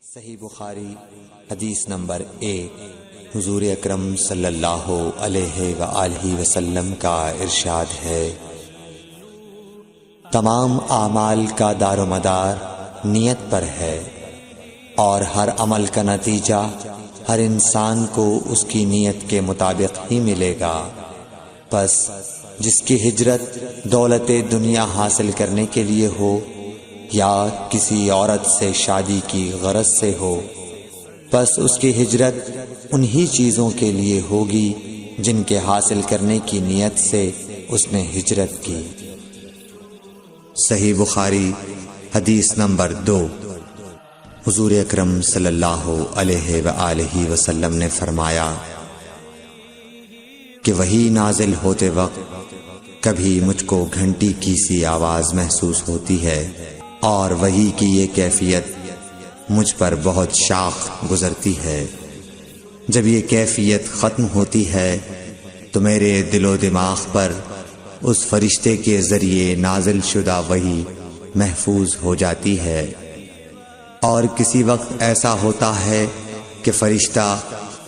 صحیح بخاری حدیث نمبر 1۔ حضور اکرم صلی اللہ علیہ وآلہ وسلم کا ارشاد ہے، تمام اعمال کا دار و مدار نیت پر ہے، اور ہر عمل کا نتیجہ ہر انسان کو اس کی نیت کے مطابق ہی ملے گا۔ پس جس کی ہجرت دولت دنیا حاصل کرنے کے لیے ہو یا کسی عورت سے شادی کی غرض سے ہو، پس اس کی ہجرت انہی چیزوں کے لیے ہوگی جن کے حاصل کرنے کی نیت سے اس نے ہجرت کی۔ صحیح بخاری حدیث نمبر 2۔ حضور اکرم صلی اللہ علیہ وآلہ وسلم نے فرمایا کہ وحی نازل ہوتے وقت کبھی مجھ کو گھنٹی کی سی آواز محسوس ہوتی ہے، اور وحی کی یہ کیفیت مجھ پر بہت شاخ گزرتی ہے۔ جب یہ کیفیت ختم ہوتی ہے تو میرے دل و دماغ پر اس فرشتے کے ذریعے نازل شدہ وحی محفوظ ہو جاتی ہے، اور کسی وقت ایسا ہوتا ہے کہ فرشتہ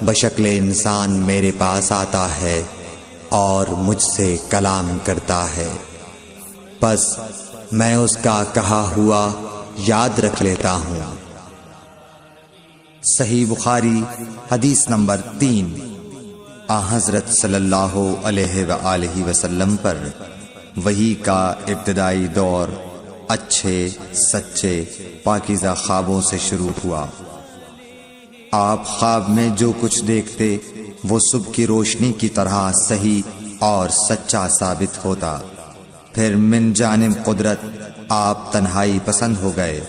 بشکل انسان میرے پاس آتا ہے اور مجھ سے کلام کرتا ہے، پس میں اس کا کہا ہوا یاد رکھ لیتا ہوں۔ صحیح بخاری حدیث نمبر 3۔ حضرت صلی اللہ علیہ وآلہ وسلم پر وحی کا ابتدائی دور اچھے سچے پاکیزہ خوابوں سے شروع ہوا۔ آپ خواب میں جو کچھ دیکھتے وہ صبح کی روشنی کی طرح صحیح اور سچا ثابت ہوتا۔ پھر من جانب قدرت آپ تنہائی پسند ہو گئے،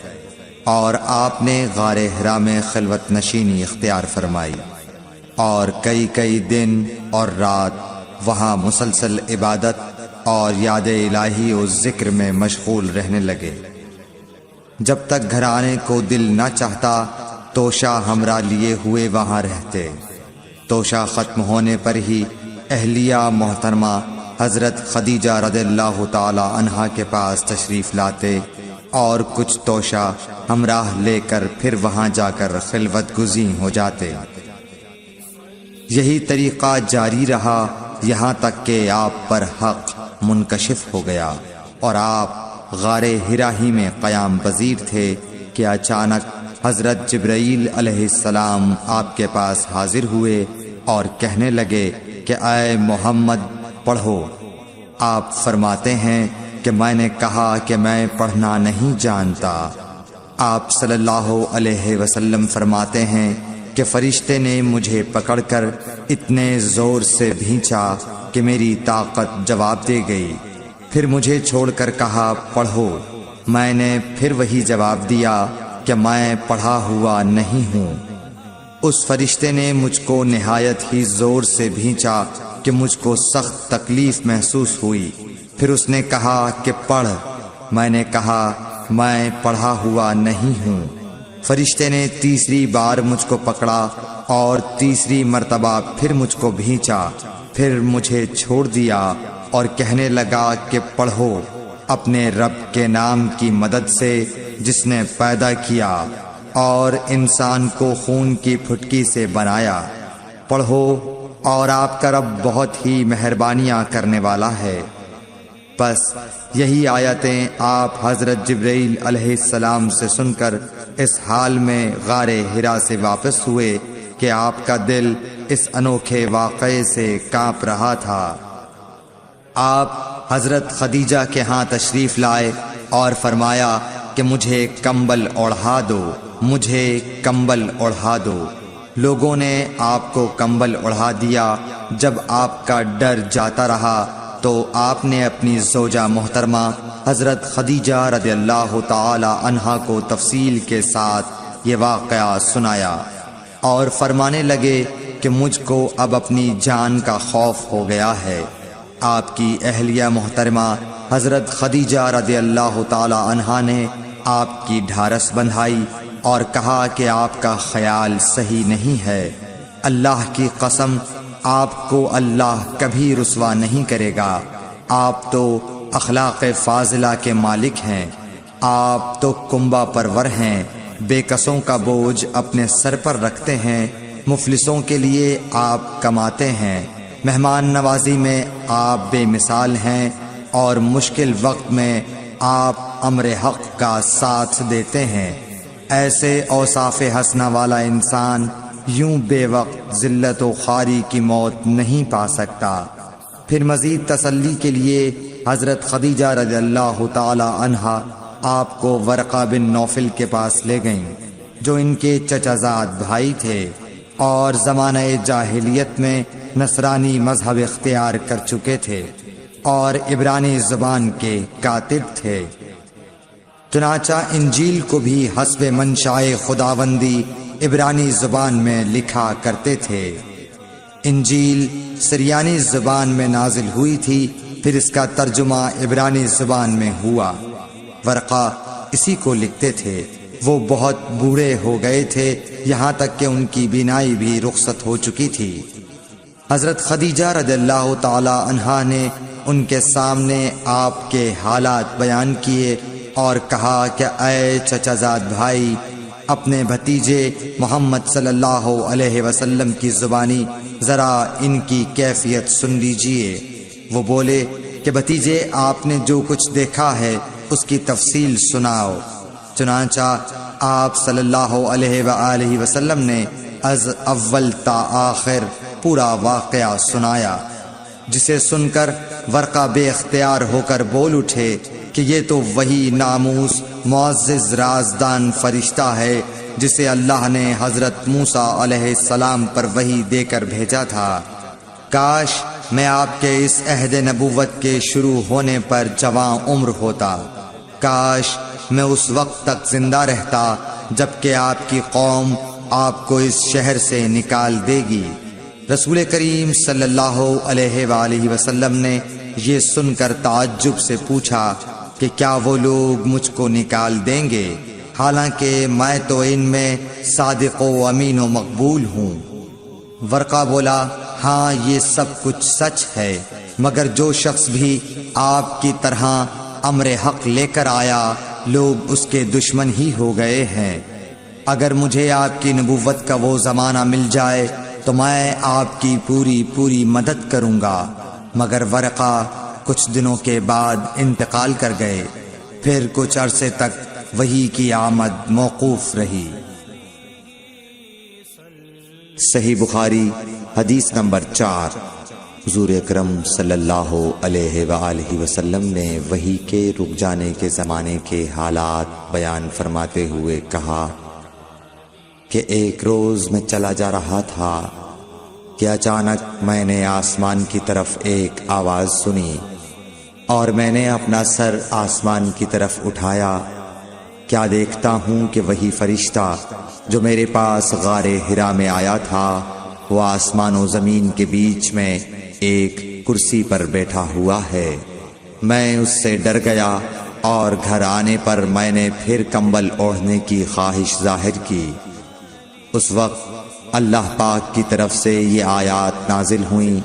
اور آپ نے غار حرا میں خلوت نشینی اختیار فرمائی، اور کئی دن اور رات وہاں مسلسل عبادت اور یاد الہی و ذکر میں مشغول رہنے لگے۔ جب تک گھر آنے کو دل نہ چاہتا توشہ ہمراہ لیے ہوئے وہاں رہتے۔ توشہ ختم ہونے پر ہی اہلیہ محترمہ حضرت خدیجہ رضی اللہ تعالی عنہا کے پاس تشریف لاتے، اور کچھ توشہ ہمراہ لے کر پھر وہاں جا کر خلوت گزین ہو جاتے۔ یہی طریقہ جاری رہا یہاں تک کہ آپ پر حق منکشف ہو گیا، اور آپ غار حرا ہی میں قیام پذیر تھے کہ اچانک حضرت جبرائیل علیہ السلام آپ کے پاس حاضر ہوئے اور کہنے لگے کہ اے محمد پڑھو۔ آپ فرماتے ہیں کہ میں نے کہا کہ میں پڑھنا نہیں جانتا۔ آپ صلی اللہ علیہ وسلم فرماتے ہیں کہ فرشتے نے مجھے پکڑ کر اتنے زور سے بھینچا کہ میری طاقت جواب دے گئی، پھر مجھے چھوڑ کر کہا پڑھو۔ میں نے پھر وہی جواب دیا کہ میں پڑھا ہوا نہیں ہوں۔ اس فرشتے نے مجھ کو نہایت ہی زور سے بھینچا کہ مجھ کو سخت تکلیف محسوس ہوئی، پھر اس نے کہا کہ پڑھ۔ میں نے کہا میں پڑھا ہوا نہیں ہوں۔ فرشتے نے تیسری بار مجھ کو پکڑا اور تیسری مرتبہ پھر مجھ کو بھینچا، پھر مجھے چھوڑ دیا اور کہنے لگا کہ پڑھو اپنے رب کے نام کی مدد سے جس نے پیدا کیا اور انسان کو خون کی پھٹکی سے بنایا۔ پڑھو اور آپ کا رب بہت ہی مہربانیاں کرنے والا ہے۔ بس یہی آیتیں آپ حضرت جبرائیل علیہ السلام سے سن کر اس حال میں غار حرا سے واپس ہوئے کہ آپ کا دل اس انوکھے واقعے سے کانپ رہا تھا۔ آپ حضرت خدیجہ کے ہاں تشریف لائے اور فرمایا کہ مجھے کمبل اوڑھا دو، مجھے کمبل اوڑھا دو۔ لوگوں نے آپ کو کمبل اوڑھا دیا۔ جب آپ کا ڈر جاتا رہا تو آپ نے اپنی زوجہ محترمہ حضرت خدیجہ رضی اللہ تعالی عنہا کو تفصیل کے ساتھ یہ واقعہ سنایا، اور فرمانے لگے کہ مجھ کو اب اپنی جان کا خوف ہو گیا ہے۔ آپ کی اہلیہ محترمہ حضرت خدیجہ رضی اللہ تعالی عنہا نے آپ کی ڈھارس بندھائی اور کہا کہ آپ کا خیال صحیح نہیں ہے۔ اللہ کی قسم آپ کو اللہ کبھی رسوا نہیں کرے گا۔ آپ تو اخلاق فاضلہ کے مالک ہیں، آپ تو کنبہ پرور ہیں، بے کسوں کا بوجھ اپنے سر پر رکھتے ہیں، مفلسوں کے لیے آپ کماتے ہیں، مہمان نوازی میں آپ بے مثال ہیں، اور مشکل وقت میں آپ امر حق کا ساتھ دیتے ہیں۔ ایسے اوصاف حسنہ والا انسان یوں بے وقت ذلت و خواری کی موت نہیں پا سکتا۔ پھر مزید تسلی کے لیے حضرت خدیجہ رضی اللہ تعالی عنہا آپ کو ورقہ بن نوفل کے پاس لے گئیں، جو ان کے چچا زاد بھائی تھے اور زمانہ جاہلیت میں نصرانی مذہب اختیار کر چکے تھے اور عبرانی زبان کے کاتب تھے۔ چنانچہ انجیل کو بھی حسب منشائے خداوندی عبرانی زبان میں لکھا کرتے تھے۔ انجیل سریانی زبان میں نازل ہوئی تھی، پھر اس کا ترجمہ عبرانی زبان میں ہوا۔ ورقہ اسی کو لکھتے تھے۔ وہ بہت بوڑھے ہو گئے تھے، یہاں تک کہ ان کی بینائی بھی رخصت ہو چکی تھی۔ حضرت خدیجہ رضی اللہ تعالی عنہا نے ان کے سامنے آپ کے حالات بیان کیے اور کہا کہ اے چچا زاد بھائی، اپنے بھتیجے محمد صلی اللہ علیہ وسلم کی زبانی ذرا ان کی کیفیت سن لیجئے۔ وہ بولے کہ بھتیجے، آپ نے جو کچھ دیکھا ہے اس کی تفصیل سناؤ۔ چنانچہ آپ صلی اللہ علیہ وآلہ وسلم نے از اول تا آخر پورا واقعہ سنایا، جسے سن کر ورقہ بے اختیار ہو کر بول اٹھے کہ یہ تو وہی ناموس معزز رازدان فرشتہ ہے جسے اللہ نے حضرت موسیٰ علیہ السلام پر وحی دے کر بھیجا تھا۔ کاش میں آپ کے اس عہد نبوت کے شروع ہونے پر جواں عمر ہوتا، کاش میں اس وقت تک زندہ رہتا جبکہ آپ کی قوم آپ کو اس شہر سے نکال دے گی۔ رسول کریم صلی اللہ علیہ وآلہ وسلم نے یہ سن کر تعجب سے پوچھا کہ کیا وہ لوگ مجھ کو نکال دیں گے، حالانکہ میں تو ان میں صادق و امین و مقبول ہوں۔ ورقہ بولا، ہاں یہ سب کچھ سچ ہے، مگر جو شخص بھی آپ کی طرح امر حق لے کر آیا لوگ اس کے دشمن ہی ہو گئے ہیں۔ اگر مجھے آپ کی نبوت کا وہ زمانہ مل جائے تو میں آپ کی پوری مدد کروں گا، مگر ورقہ کچھ دنوں کے بعد انتقال کر گئے۔ پھر کچھ عرصے تک وحی کی آمد موقوف رہی۔ صحیح بخاری حدیث نمبر 4۔ حضور اکرم صلی اللہ علیہ وآلہ وسلم نے وحی کے رک جانے کے زمانے کے حالات بیان فرماتے ہوئے کہا کہ ایک روز میں چلا جا رہا تھا کہ اچانک میں نے آسمان کی طرف ایک آواز سنی اور میں نے اپنا سر آسمان کی طرف اٹھایا۔ کیا دیکھتا ہوں کہ وہی فرشتہ جو میرے پاس غار حرا میں آیا تھا وہ آسمان و زمین کے بیچ میں ایک کرسی پر بیٹھا ہوا ہے۔ میں اس سے ڈر گیا اور گھر آنے پر میں نے پھر کمبل اوڑھنے کی خواہش ظاہر کی۔ اس وقت اللہ پاک کی طرف سے یہ آیات نازل ہوئیں،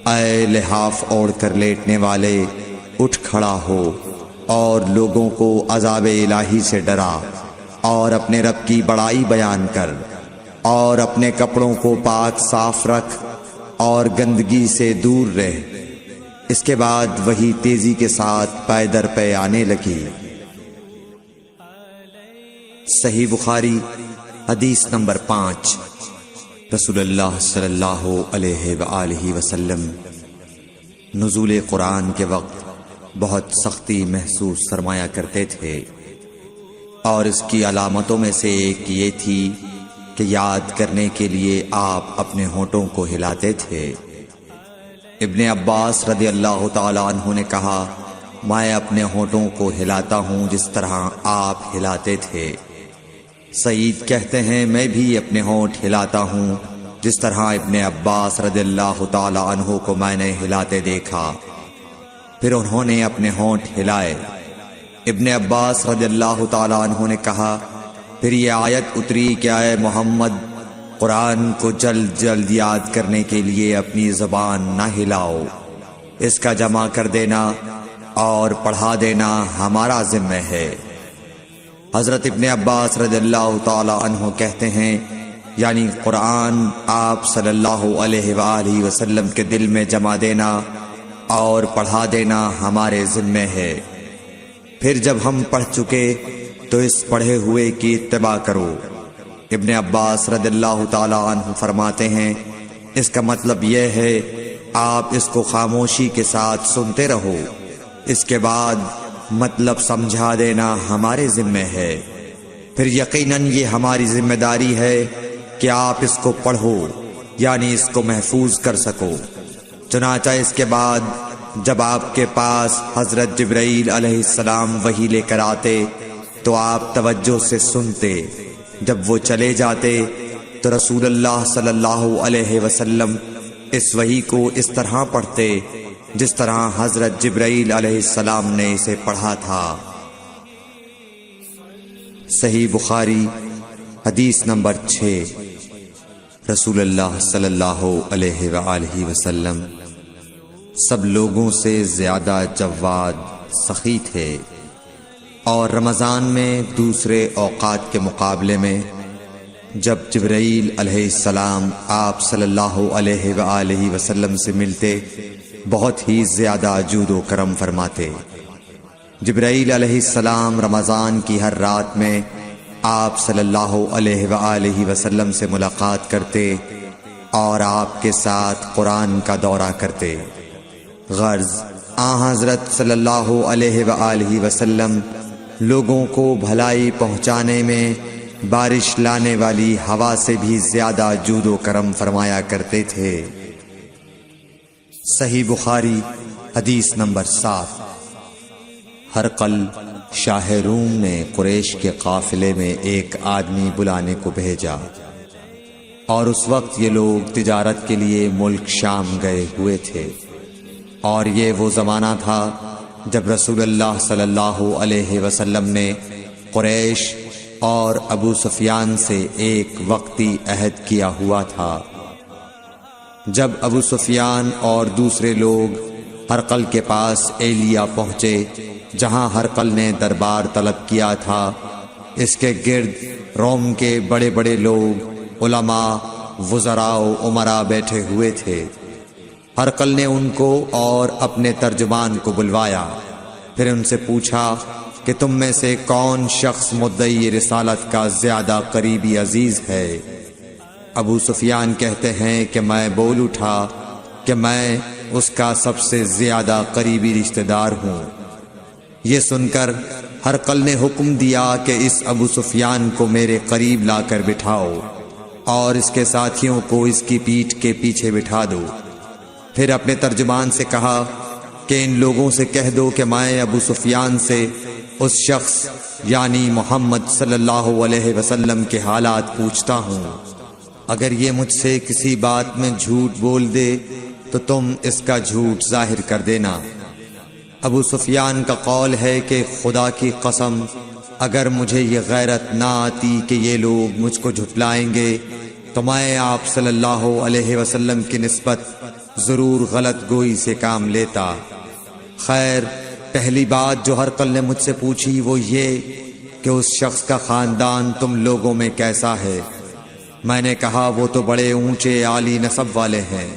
اے لحاف اوڑھ کر لیٹنے والے، اٹھ کھڑا ہو اور لوگوں کو عذاب الہی سے ڈرا اور اپنے رب کی بڑائی بیان کر اور اپنے کپڑوں کو پاک صاف رکھ اور گندگی سے دور رہ۔ اس کے بعد وہی تیزی کے ساتھ پے در پے آنے لگی۔ صحیح بخاری حدیث نمبر 5۔ رسول اللہ صلی اللہ علیہ وآلہ وسلم نزول قرآن کے وقت بہت سختی محسوس فرمایا کرتے تھے، اور اس کی علامتوں میں سے ایک یہ تھی کہ یاد کرنے کے لیے آپ اپنے ہونٹوں کو ہلاتے تھے۔ ابن عباس رضی اللہ تعالی عنہ نے کہا، میں اپنے ہونٹوں کو ہلاتا ہوں جس طرح آپ ہلاتے تھے۔ سعید کہتے ہیں، میں بھی اپنے ہونٹ ہلاتا ہوں جس طرح ابن عباس رضی اللہ تعالی عنہ کو میں نے ہلاتے دیکھا۔ پھر انہوں نے اپنے ہونٹ ہلائے۔ ابن عباس رضی اللہ تعالی عنہ نے کہا، پھر یہ آیت اتری کہ اے محمد، قرآن کو جلد جلد یاد کرنے کے لیے اپنی زبان نہ ہلاؤ، اس کا جمع کر دینا اور پڑھا دینا ہمارا ذمہ ہے۔ حضرت ابن عباس رضی اللہ تعالی عنہ کہتے ہیں، یعنی قرآن آپ صلی اللہ علیہ وآلہ وسلم کے دل میں جما دینا اور پڑھا دینا ہمارے ذمہ ہے۔ پھر جب ہم پڑھ چکے تو اس پڑھے ہوئے کی اتباع کرو۔ ابن عباس رضی اللہ تعالی عنہ فرماتے ہیں، اس کا مطلب یہ ہے آپ اس کو خاموشی کے ساتھ سنتے رہو، اس کے بعد مطلب سمجھا دینا ہمارے ذمہ ہے، پھر یقیناً یہ ہماری ذمہ داری ہے کہ آپ اس کو پڑھو، یعنی اس کو محفوظ کر سکو۔ چنانچہ اس کے بعد جب آپ کے پاس حضرت جبرائیل علیہ السلام وحی لے کر آتے تو آپ توجہ سے سنتے، جب وہ چلے جاتے تو رسول اللہ صلی اللہ علیہ وسلم اس وحی کو اس طرح پڑھتے جس طرح حضرت جبرائیل علیہ السلام نے اسے پڑھا تھا۔ صحیح بخاری حدیث نمبر 6۔ رسول اللہ صلی اللہ علیہ وآلہ وسلم سب لوگوں سے زیادہ جواد سخی تھے، اور رمضان میں دوسرے اوقات کے مقابلے میں جب جبرائیل علیہ السلام آپ صلی اللہ علیہ وآلہ وسلم سے ملتے بہت ہی زیادہ جود و کرم فرماتے۔ جبرائیل علیہ السلام رمضان کی ہر رات میں آپ صلی اللہ علیہ وآلہ وسلم سے ملاقات کرتے اور آپ کے ساتھ قرآن کا دورہ کرتے۔ غرض حضرت صلی اللہ علیہ وآلہ وسلم لوگوں کو بھلائی پہنچانے میں بارش لانے والی ہوا سے بھی زیادہ جود و کرم فرمایا کرتے تھے۔ صحیح بخاری حدیث نمبر 7۔ ہرقل شاہ روم نے قریش کے قافلے میں ایک آدمی بلانے کو بھیجا، اور اس وقت یہ لوگ تجارت کے لیے ملک شام گئے ہوئے تھے، اور یہ وہ زمانہ تھا جب رسول اللہ صلی اللہ علیہ وسلم نے قریش اور ابو سفیان سے ایک وقتی عہد کیا ہوا تھا۔ جب ابو سفیان اور دوسرے لوگ ہرقل کے پاس ایلیا پہنچے جہاں ہرقل نے دربار طلب کیا تھا، اس کے گرد روم کے بڑے بڑے لوگ، علماء، وزراء و امراء بیٹھے ہوئے تھے۔ ہرقل نے ان کو اور اپنے ترجمان کو بلوایا، پھر ان سے پوچھا کہ تم میں سے کون شخص مدعی رسالت کا زیادہ قریبی عزیز ہے؟ ابو سفیان کہتے ہیں کہ میں بول اٹھا کہ میں اس کا سب سے زیادہ قریبی رشتہ دار ہوں۔ یہ سن کر ہرقل نے حکم دیا کہ اس ابو سفیان کو میرے قریب لا کر بٹھاؤ اور اس کے ساتھیوں کو اس کی پیٹھ کے پیچھے بٹھا دو۔ پھر اپنے ترجمان سے کہا کہ ان لوگوں سے کہہ دو کہ میں ابو سفیان سے اس شخص یعنی محمد صلی اللہ علیہ وسلم کے حالات پوچھتا ہوں، اگر یہ مجھ سے کسی بات میں جھوٹ بول دے تو تم اس کا جھوٹ ظاہر کر دینا۔ ابو سفیان کا قول ہے کہ خدا کی قسم اگر مجھے یہ غیرت نہ آتی کہ یہ لوگ مجھ کو جھٹلائیں گے تو میں آپ صلی اللہ علیہ وسلم کی نسبت ضرور غلط گوئی سے کام لیتا۔ خیر، پہلی بات جو ہرقل نے مجھ سے پوچھی وہ یہ کہ اس شخص کا خاندان تم لوگوں میں کیسا ہے؟ میں نے کہا وہ تو بڑے اونچے عالی نسب والے ہیں۔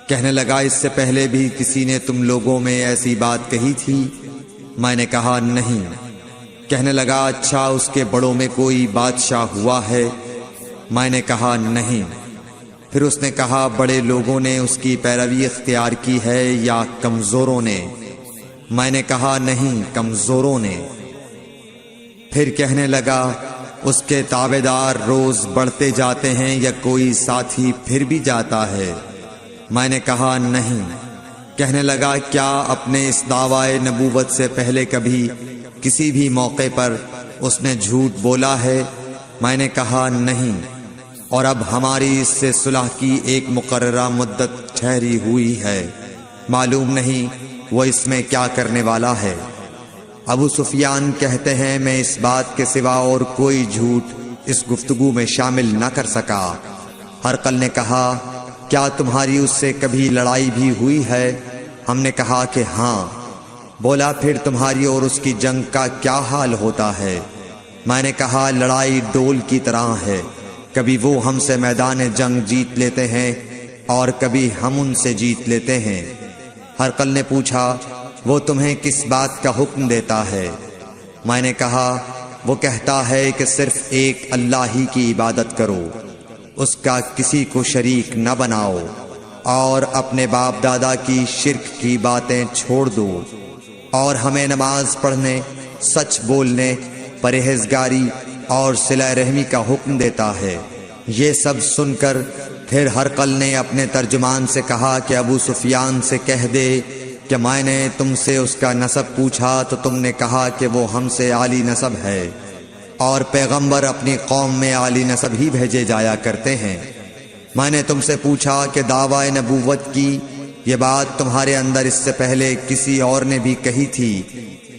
کہنے لگا اس سے پہلے بھی کسی نے تم لوگوں میں ایسی بات کہی تھی؟ میں نے کہا نہیں۔ کہنے لگا اچھا اس کے بڑوں میں کوئی بادشاہ ہوا ہے؟ میں نے کہا نہیں۔ پھر اس نے کہا بڑے لوگوں نے اس کی پیروی اختیار کی ہے یا کمزوروں نے؟ میں نے کہا نہیں، کمزوروں نے۔ پھر کہنے لگا اس کے تابعدار روز بڑھتے جاتے ہیں یا کوئی ساتھی پھر بھی جاتا ہے؟ میں نے کہا نہیں۔ کہنے لگا کیا اپنے اس دعوی نبوت سے پہلے کبھی کسی بھی موقع پر اس نے جھوٹ بولا ہے؟ میں نے کہا نہیں، اور اب ہماری اس سے صلح کی ایک مقررہ مدت ٹھہری ہوئی ہے، معلوم نہیں وہ اس میں کیا کرنے والا ہے۔ ابو سفیان کہتے ہیں میں اس بات کے سوا اور کوئی جھوٹ اس گفتگو میں شامل نہ کر سکا۔ ہرقل نے کہا کیا تمہاری اس سے کبھی لڑائی بھی ہوئی ہے؟ ہم نے کہا کہ ہاں۔ بولا پھر تمہاری اور اس کی جنگ کا کیا حال ہوتا ہے؟ میں نے کہا لڑائی ڈول کی طرح ہے، کبھی وہ ہم سے میدان جنگ جیت لیتے ہیں اور کبھی ہم ان سے جیت لیتے ہیں۔ ہرقل نے پوچھا وہ تمہیں کس بات کا حکم دیتا ہے؟ میں نے کہا وہ کہتا ہے کہ صرف ایک اللہ ہی کی عبادت کرو، اس کا کسی کو شریک نہ بناؤ، اور اپنے باپ دادا کی شرک کی باتیں چھوڑ دو، اور ہمیں نماز پڑھنے، سچ بولنے، پرہیزگاری اور صلہ رحمی کا حکم دیتا ہے۔ یہ سب سن کر پھر ہرقل نے اپنے ترجمان سے کہا کہ ابو سفیان سے کہہ دے کہ میں نے تم سے اس کا نسب پوچھا تو تم نے کہا کہ وہ ہم سے عالی نسب ہے، اور پیغمبر اپنی قوم میں عالی نسب ہی بھیجے جایا کرتے ہیں۔ میں نے تم سے پوچھا کہ دعوی نبوت کی یہ بات تمہارے اندر اس سے پہلے کسی اور نے بھی کہی تھی؟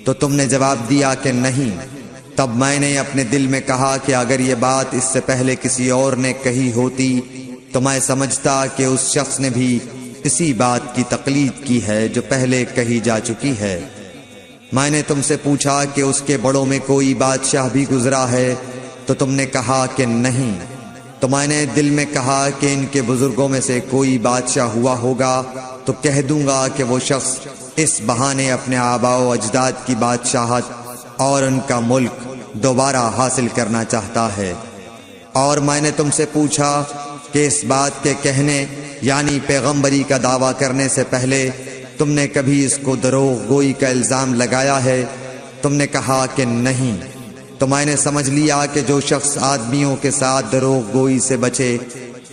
تو تم نے جواب دیا کہ نہیں۔ تب میں نے اپنے دل میں کہا کہ اگر یہ بات اس سے پہلے کسی اور نے کہی ہوتی تو میں سمجھتا کہ اس شخص نے بھی اسی بات کی تقلید کی ہے جو پہلے کہی جا چکی ہے۔ میں نے تم سے پوچھا کہ اس کے بڑوں میں کوئی بادشاہ بھی گزرا ہے تو تم نے کہا کہ نہیں۔ تو میں نے دل میں کہا کہ ان کے بزرگوں میں سے کوئی بادشاہ ہوا ہوگا تو کہہ دوں گا کہ وہ شخص اس بہانے اپنے آباء و اجداد کی بادشاہت اور ان کا ملک دوبارہ حاصل کرنا چاہتا ہے۔ اور میں نے تم سے پوچھا کہ اس بات کے کہنے یعنی پیغمبری کا دعویٰ کرنے سے پہلے تم نے کبھی اس کو دروغ گوئی کا الزام لگایا ہے؟ تم نے کہا کہ نہیں۔ تو میں نے سمجھ لیا کہ جو شخص آدمیوں کے ساتھ دروغ گوئی سے بچے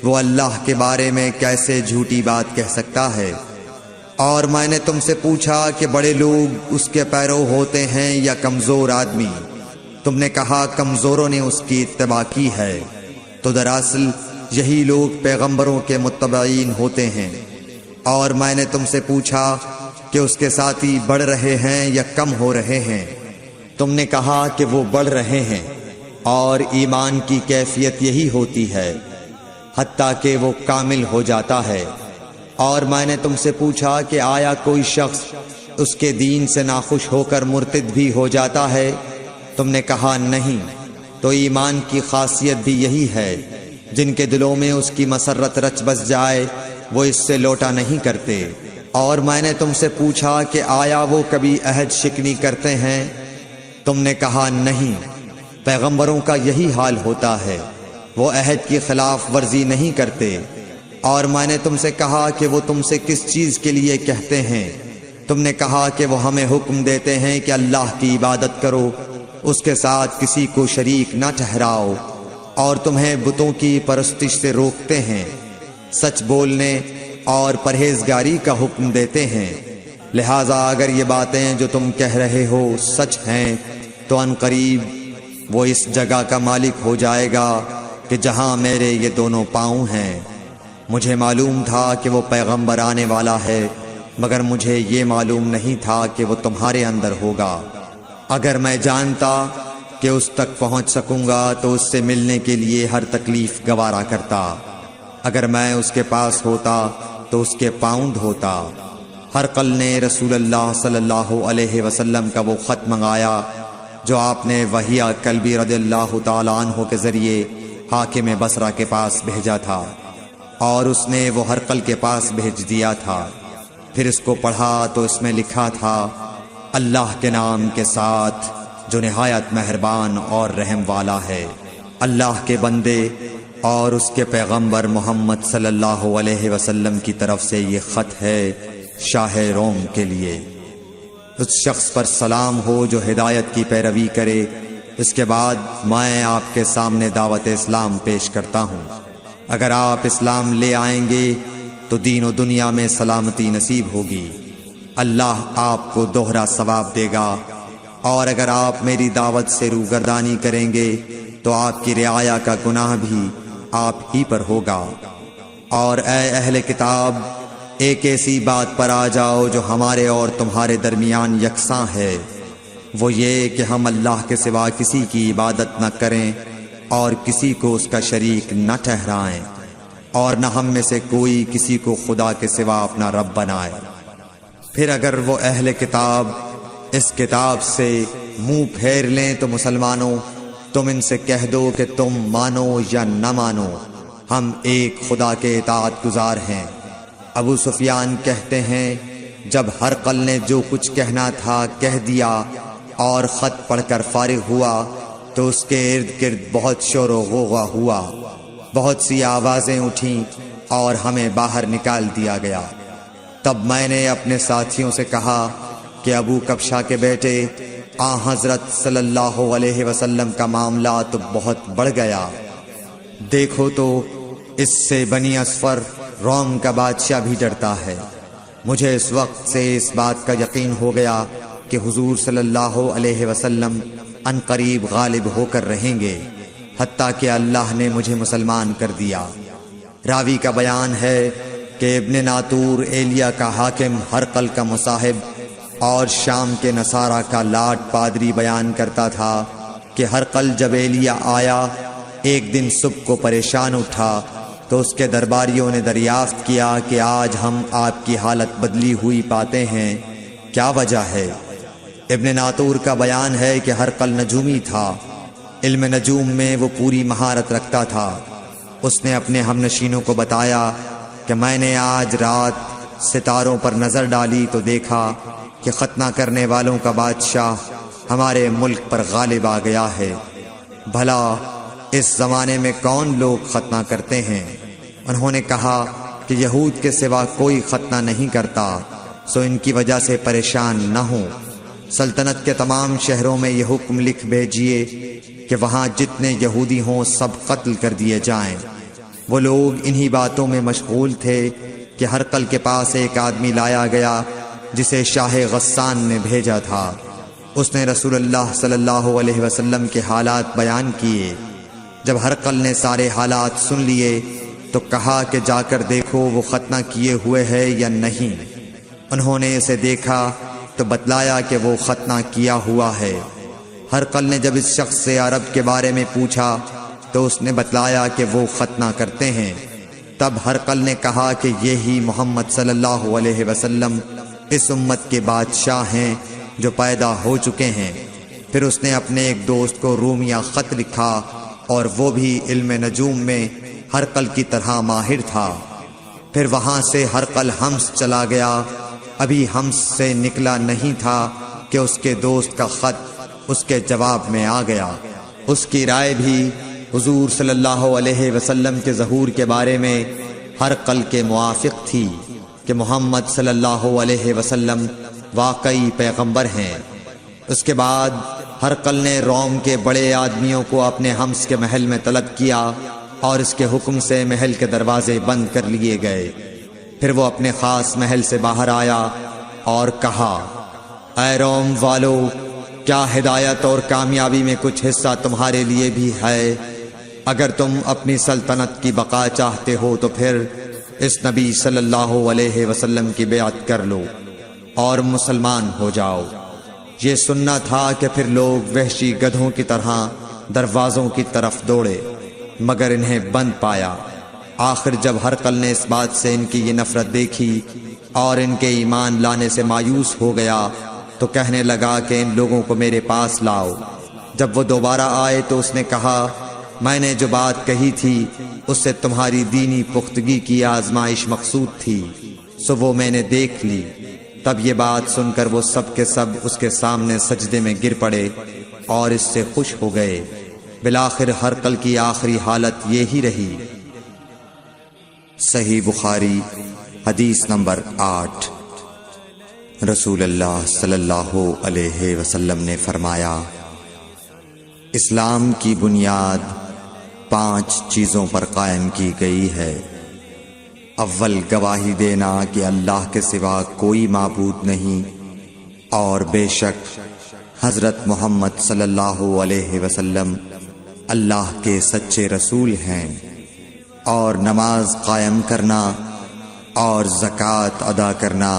وہ اللہ کے بارے میں کیسے جھوٹی بات کہہ سکتا ہے۔ اور میں نے تم سے پوچھا کہ بڑے لوگ اس کے پیرو ہوتے ہیں یا کمزور آدمی؟ تم نے کہا کمزوروں نے اس کی اتباع کی ہے۔ تو دراصل یہی لوگ پیغمبروں کے متبعین ہوتے ہیں۔ اور میں نے تم سے پوچھا کہ اس کے ساتھی بڑھ رہے ہیں یا کم ہو رہے ہیں؟ تم نے کہا کہ وہ بڑھ رہے ہیں، اور ایمان کی کیفیت یہی ہوتی ہے حتیٰ کہ وہ کامل ہو جاتا ہے۔ اور میں نے تم سے پوچھا کہ آیا کوئی شخص اس کے دین سے ناخوش ہو کر مرتد بھی ہو جاتا ہے؟ تم نے کہا نہیں۔ تو ایمان کی خاصیت بھی یہی ہے، جن کے دلوں میں اس کی مسرت رچ بس جائے وہ اس سے لوٹا نہیں کرتے۔ اور میں نے تم سے پوچھا کہ آیا وہ کبھی عہد شکنی کرتے ہیں؟ تم نے کہا نہیں۔ پیغمبروں کا یہی حال ہوتا ہے، وہ عہد کی خلاف ورزی نہیں کرتے۔ اور میں نے تم سے کہا کہ وہ تم سے کس چیز کے لیے کہتے ہیں؟ تم نے کہا کہ وہ ہمیں حکم دیتے ہیں کہ اللہ کی عبادت کرو، اس کے ساتھ کسی کو شریک نہ ٹھہراؤ، اور تمہیں بتوں کی پرستش سے روکتے ہیں، سچ بولنے اور پرہیزگاری کا حکم دیتے ہیں۔ لہٰذا اگر یہ باتیں جو تم کہہ رہے ہو سچ ہیں تو ان قریب وہ اس جگہ کا مالک ہو جائے گا کہ جہاں میرے یہ دونوں پاؤں ہیں۔ مجھے معلوم تھا کہ وہ پیغمبر آنے والا ہے، مگر مجھے یہ معلوم نہیں تھا کہ وہ تمہارے اندر ہوگا۔ اگر میں جانتا کہ اس تک پہنچ سکوں گا تو اس سے ملنے کے لیے ہر تکلیف گوارا کرتا۔ اگر میں اس کے پاس ہوتا تو اس کے پاؤں دھوتا۔ ہرقل نے رسول اللہ صلی اللہ علیہ وسلم کا وہ خط منگایا جو آپ نے وحیہ کلبی رضی اللہ تعالیٰ عنہ کے ذریعے حاکم بصرہ کے پاس بھیجا تھا، اور اس نے وہ ہرقل کے پاس بھیج دیا تھا۔ پھر اس کو پڑھا تو اس میں لکھا تھا، اللہ کے نام کے ساتھ جو نہایت مہربان اور رحم والا ہے۔ اللہ کے بندے اور اس کے پیغمبر محمد صلی اللہ علیہ وسلم کی طرف سے یہ خط ہے شاہ روم کے لیے۔ اس شخص پر سلام ہو جو ہدایت کی پیروی کرے۔ اس کے بعد میں آپ کے سامنے دعوت اسلام پیش کرتا ہوں۔ اگر آپ اسلام لے آئیں گے تو دین و دنیا میں سلامتی نصیب ہوگی، اللہ آپ کو دوہرا ثواب دے گا، اور اگر آپ میری دعوت سے روگردانی کریں گے تو آپ کی رعایا کا گناہ بھی آپ ہی پر ہوگا۔ اور اے اہل کتاب، ایک ایسی بات پر آ جاؤ جو ہمارے اور تمہارے درمیان یکساں ہے، وہ یہ کہ ہم اللہ کے سوا کسی کی عبادت نہ کریں اور کسی کو اس کا شریک نہ ٹھہرائیں، اور نہ ہم میں سے کوئی کسی کو خدا کے سوا اپنا رب بنائے۔ پھر اگر وہ اہل کتاب اس کتاب سے منہ پھیر لیں تو مسلمانوں، تم ان سے کہہ دو کہ تم مانو یا نہ مانو، ہم ایک خدا کے اطاعت گزار ہیں۔ ابو سفیان کہتے ہیں جب ہرقل نے جو کچھ کہنا تھا کہہ دیا اور خط پڑھ کر فارغ ہوا تو اس کے ارد گرد بہت شور و غوغا ہوا، بہت سی آوازیں اٹھیں اور ہمیں باہر نکال دیا گیا۔ تب میں نے اپنے ساتھیوں سے کہا کہ ابو کبشہ کے بیٹے حضرت صلی اللہ علیہ وسلم کا معاملہ تو بہت بڑھ گیا، دیکھو تو اس سے بنی اصفر روم کا بادشاہ بھی ڈرتا ہے۔ مجھے اس وقت سے اس بات کا یقین ہو گیا کہ حضور صلی اللہ علیہ وسلم ان قریب غالب ہو کر رہیں گے، حتیٰ کہ اللہ نے مجھے مسلمان کر دیا۔ راوی کا بیان ہے کہ ابن ناطور ایلیا کا حاکم ہرقل کا مصاحب اور شام کے نصارہ کا لاٹ پادری بیان کرتا تھا کہ ہرقل جب ایلیا آیا ایک دن صبح کو پریشان اٹھا تو اس کے درباریوں نے دریافت کیا کہ آج ہم آپ کی حالت بدلی ہوئی پاتے ہیں، کیا وجہ ہے؟ ابن ناطور کا بیان ہے کہ ہرقل نجومی تھا، علم نجوم میں وہ پوری مہارت رکھتا تھا۔ اس نے اپنے ہم نشینوں کو بتایا کہ میں نے آج رات ستاروں پر نظر ڈالی تو دیکھا کہ ختنہ کرنے والوں کا بادشاہ ہمارے ملک پر غالب آ گیا ہے۔ بھلا اس زمانے میں کون لوگ ختنہ کرتے ہیں؟ انہوں نے کہا کہ یہود کے سوا کوئی ختنہ نہیں کرتا، سو ان کی وجہ سے پریشان نہ ہوں۔ سلطنت کے تمام شہروں میں یہ حکم لکھ بھیجیے کہ وہاں جتنے یہودی ہوں سب قتل کر دیے جائیں۔ وہ لوگ انہی باتوں میں مشغول تھے کہ ہرقل کے پاس ایک آدمی لایا گیا جسے شاہ غسان نے بھیجا تھا۔ اس نے رسول اللہ صلی اللہ علیہ وسلم کے حالات بیان کیے۔ جب ہرقل نے سارے حالات سن لیے تو کہا کہ جا کر دیکھو وہ ختنہ کیے ہوئے ہے یا نہیں۔ انہوں نے اسے دیکھا تو بتلایا کہ وہ ختنہ کیا ہوا ہے۔ ہرقل نے جب اس شخص سے عرب کے بارے میں پوچھا تو اس نے بتلایا کہ وہ ختنہ کرتے ہیں۔ تب ہرقل نے کہا کہ یہی محمد صلی اللہ علیہ وسلم اس امت کے بادشاہ ہیں جو پیدا ہو چکے ہیں۔ پھر اس نے اپنے ایک دوست کو رومیہ خط لکھا اور وہ بھی علم نجوم میں ہرقل کی طرح ماہر تھا۔ پھر وہاں سے ہرقل حمص چلا گیا، ابھی حمص سے نکلا نہیں تھا کہ اس کے دوست کا خط اس کے جواب میں آ گیا۔ اس کی رائے بھی حضور صلی اللہ علیہ وسلم کے ظہور کے بارے میں ہرقل کے موافق تھی کہ محمد صلی اللہ علیہ وسلم واقعی پیغمبر ہیں۔ اس کے بعد ہرقل نے روم کے بڑے آدمیوں کو اپنے حمص کے محل میں طلب کیا اور اس کے حکم سے محل کے دروازے بند کر لیے گئے۔ پھر وہ اپنے خاص محل سے باہر آیا اور کہا، اے روم والو، کیا ہدایت اور کامیابی میں کچھ حصہ تمہارے لیے بھی ہے؟ اگر تم اپنی سلطنت کی بقا چاہتے ہو تو پھر اس نبی صلی اللہ علیہ وسلم کی بیعت کر لو اور مسلمان ہو جاؤ۔ یہ سننا تھا کہ پھر لوگ وحشی گدھوں کی طرح دروازوں کی طرف دوڑے، مگر انہیں بند پایا۔ آخر جب ہرقل نے اس بات سے ان کی یہ نفرت دیکھی اور ان کے ایمان لانے سے مایوس ہو گیا تو کہنے لگا کہ ان لوگوں کو میرے پاس لاؤ۔ جب وہ دوبارہ آئے تو اس نے کہا، میں نے جو بات کہی تھی اس سے تمہاری دینی پختگی کی آزمائش مقصود تھی، سو وہ میں نے دیکھ لی۔ تب یہ بات سن کر وہ سب کے سب اس کے سامنے سجدے میں گر پڑے اور اس سے خوش ہو گئے۔ بالآخر ہرقل کی آخری حالت یہی رہی۔ صحیح بخاری حدیث نمبر 8۔ رسول اللہ صلی اللہ علیہ وسلم نے فرمایا، اسلام کی بنیاد 5 چیزوں پر قائم کی گئی ہے۔ اول، گواہی دینا کہ اللہ کے سوا کوئی معبود نہیں اور بے شک حضرت محمد صلی اللہ علیہ وسلم اللہ کے سچے رسول ہیں، اور نماز قائم کرنا اور زکوٰۃ ادا کرنا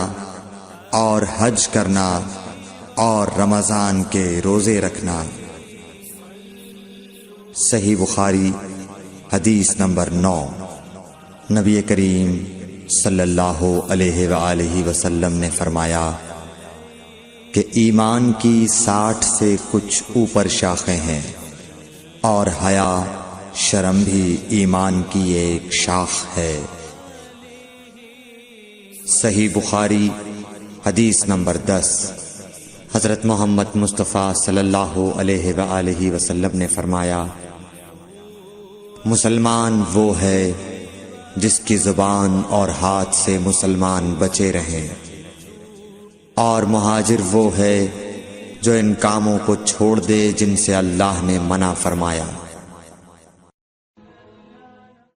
اور حج کرنا اور رمضان کے روزے رکھنا۔ صحیح بخاری حدیث نمبر 9۔ نبی کریم صلی اللہ علیہ وآلہ وسلم نے فرمایا کہ ایمان کی 60 سے کچھ اوپر شاخیں ہیں۔ اور حیا شرم بھی ایمان کی ایک شاخ ہے۔ صحیح بخاری حدیث نمبر 10۔ حضرت محمد مصطفیٰ صلی اللہ علیہ وآلہ وسلم نے فرمایا، مسلمان وہ ہے جس کی زبان اور ہاتھ سے مسلمان بچے رہیں، اور مہاجر وہ ہے جو ان کاموں کو چھوڑ دے جن سے اللہ نے منع فرمایا۔